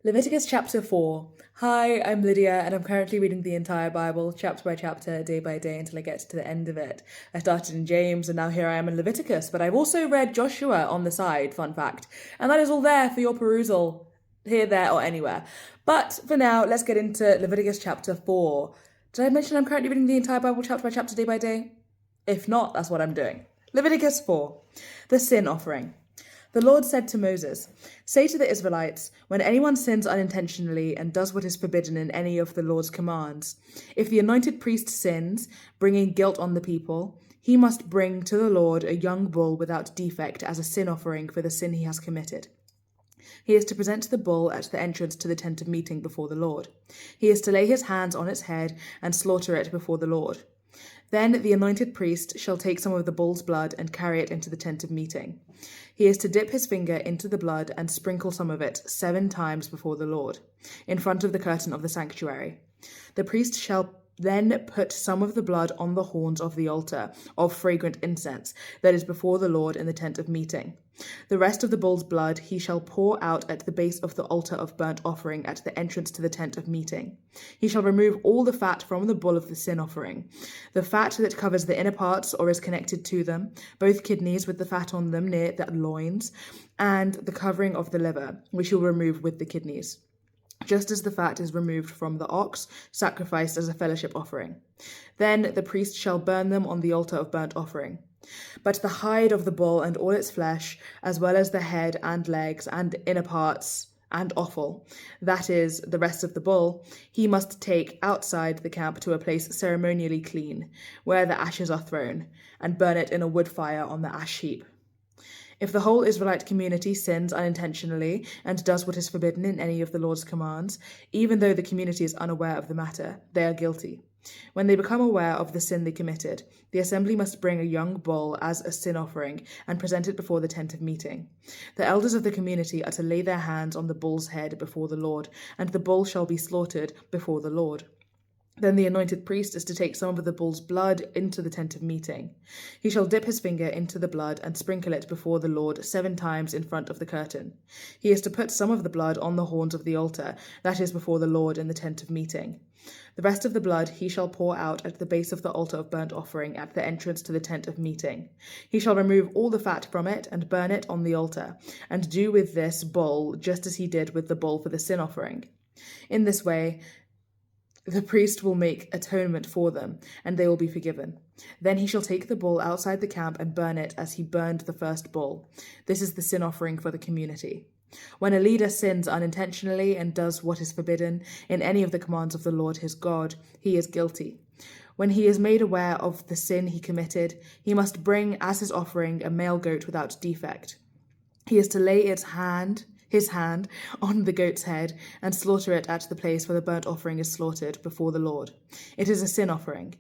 Leviticus chapter 4. Hi, I'm Lydia, and I'm currently reading the entire Bible, chapter by chapter, day by day, until I get to the end of it. I started in James, and now here I am in Leviticus, but I've also read Joshua on the side, fun fact, and that is all there for your perusal, here, there, or anywhere. But for now, let's get into Leviticus chapter 4. Did I mention I'm currently reading the entire Bible, chapter by chapter, day by day? If not, that's what I'm doing. Leviticus 4. The sin offering. The Lord said to Moses, "Say to the Israelites, when anyone sins unintentionally and does what is forbidden in any of the Lord's commands, if the anointed priest sins, bringing guilt on the people, he must bring to the Lord a young bull without defect as a sin offering for the sin he has committed. He is to present the bull at the entrance to the tent of meeting before the Lord. He is to lay his hands on its head and slaughter it before the Lord. Then the anointed priest shall take some of the bull's blood and carry it into the tent of meeting. He is to dip his finger into the blood and sprinkle some of it 7 times before the Lord, in front of the curtain of the sanctuary. The priest shall then put some of the blood on the horns of the altar of fragrant incense that is before the Lord in the tent of meeting. The rest of the bull's blood he shall pour out at the base of the altar of burnt offering at the entrance to the tent of meeting. He shall remove all the fat from the bull of the sin offering, the fat that covers the inner parts or is connected to them, both kidneys with the fat on them near the loins, and the covering of the liver, which he will remove with the kidneys, just as the fat is removed from the ox, sacrificed as a fellowship offering. Then the priest shall burn them on the altar of burnt offering. But the hide of the bull and all its flesh, as well as the head and legs and inner parts and offal, that is, the rest of the bull, he must take outside the camp to a place ceremonially clean, where the ashes are thrown, and burn it in a wood fire on the ash heap. If the whole Israelite community sins unintentionally and does what is forbidden in any of the Lord's commands, even though the community is unaware of the matter, they are guilty. When they become aware of the sin they committed, the assembly must bring a young bull as a sin offering and present it before the tent of meeting. The elders of the community are to lay their hands on the bull's head before the Lord, and the bull shall be slaughtered before the Lord. Then the anointed priest is to take some of the bull's blood into the tent of meeting. He shall dip his finger into the blood and sprinkle it before the Lord 7 times in front of the curtain. He is to put some of the blood on the horns of the altar, that is before the Lord in the tent of meeting. The rest of the blood he shall pour out at the base of the altar of burnt offering at the entrance to the tent of meeting. He shall remove all the fat from it and burn it on the altar, and do with this bull just as he did with the bull for the sin offering. In this way, the priest will make atonement for them, and they will be forgiven. Then he shall take the bull outside the camp and burn it as he burned the first bull. This is the sin offering for the community. When a leader sins unintentionally and does what is forbidden in any of the commands of the Lord his God, he is guilty. When he is made aware of the sin he committed, he must bring as his offering a male goat without defect. He is to lay his hand on the goat's head and slaughter it at the place where the burnt offering is slaughtered before the Lord. It is a sin offering.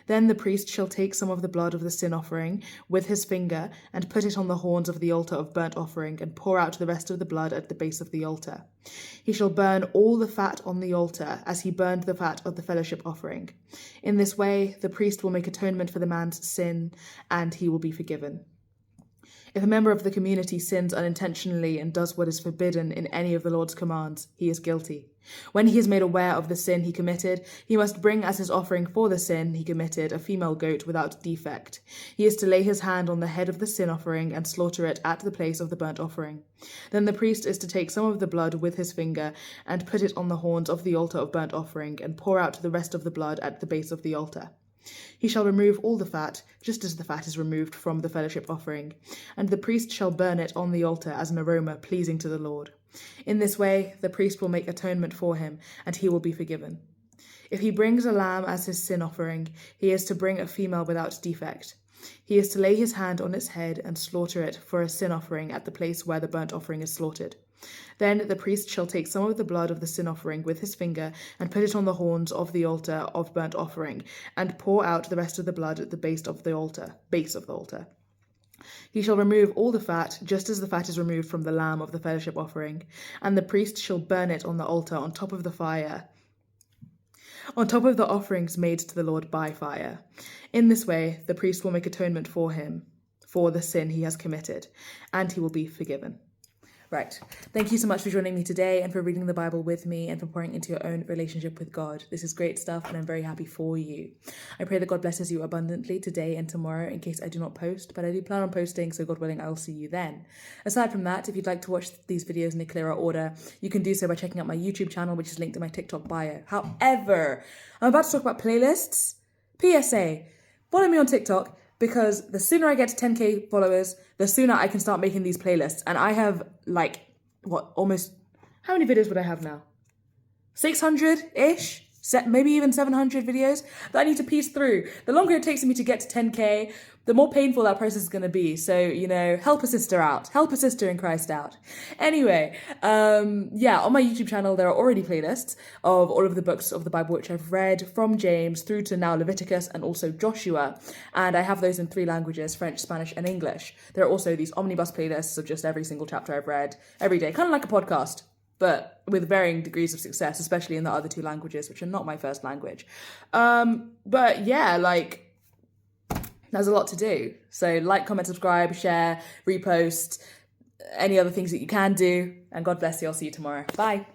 Then the priest shall take some of the blood of the sin offering with his finger and put it on the horns of the altar of burnt offering and pour out the rest of the blood at the base of the altar. He shall burn all the fat on the altar as he burned the fat of the fellowship offering. In this way, the priest will make atonement for the man's sin, and he will be forgiven. If a member of the community sins unintentionally and does what is forbidden in any of the Lord's commands, he is guilty. When he is made aware of the sin he committed, he must bring as his offering for the sin he committed a female goat without defect. He is to lay his hand on the head of the sin offering and slaughter it at the place of the burnt offering. Then the priest is to take some of the blood with his finger and put it on the horns of the altar of burnt offering and pour out the rest of the blood at the base of the altar. He shall remove all the fat, just as the fat is removed from the fellowship offering, and the priest shall burn it on the altar as an aroma pleasing to the Lord. In this way, the priest will make atonement for him, and he will be forgiven. If he brings a lamb as his sin offering, he is to bring a female without defect. He is to lay his hand on its head and slaughter it for a sin offering at the place where the burnt offering is slaughtered. Then the priest shall take some of the blood of the sin offering with his finger and put it on the horns of the altar of burnt offering, and pour out the rest of the blood at the base of the altar. He shall remove all the fat, just as the fat is removed from the lamb of the fellowship offering, and the priest shall burn it on the altar on top of the fire, on top of the offerings made to the Lord by fire. In this way, the priest will make atonement for him, for the sin he has committed, and he will be forgiven. Right. Thank you so much for joining me today and for reading the Bible with me and for pouring into your own relationship with God. This is great stuff and I'm very happy for you. I pray that God blesses you abundantly today and tomorrow in case I do not post, but I do plan on posting, so God willing, I will see you then. Aside from that, if you'd like to watch these videos in a clearer order, you can do so by checking out my YouTube channel, which is linked in my TikTok bio. However, I'm about to talk about playlists. PSA, follow me on TikTok, because the sooner I get to 10k followers, the sooner I can start making these playlists. And I have almost, how many videos would I have now? 600-ish? Maybe even 700 videos that I need to piece through. The longer it takes me to get to 10k, the more painful that process is going to be. So, help a sister out. Help a sister in Christ out. Anyway, on my YouTube channel, there are already playlists of all of the books of the Bible which I've read from James through to now Leviticus and also Joshua. And I have those in 3 languages, French, Spanish, and English. There are also these omnibus playlists of just every single chapter I've read every day, kind of like a podcast, but with varying degrees of success, especially in the other 2 languages, which are not my first language. There's a lot to do. So like, comment, subscribe, share, repost, any other things that you can do. And God bless you. I'll see you tomorrow. Bye.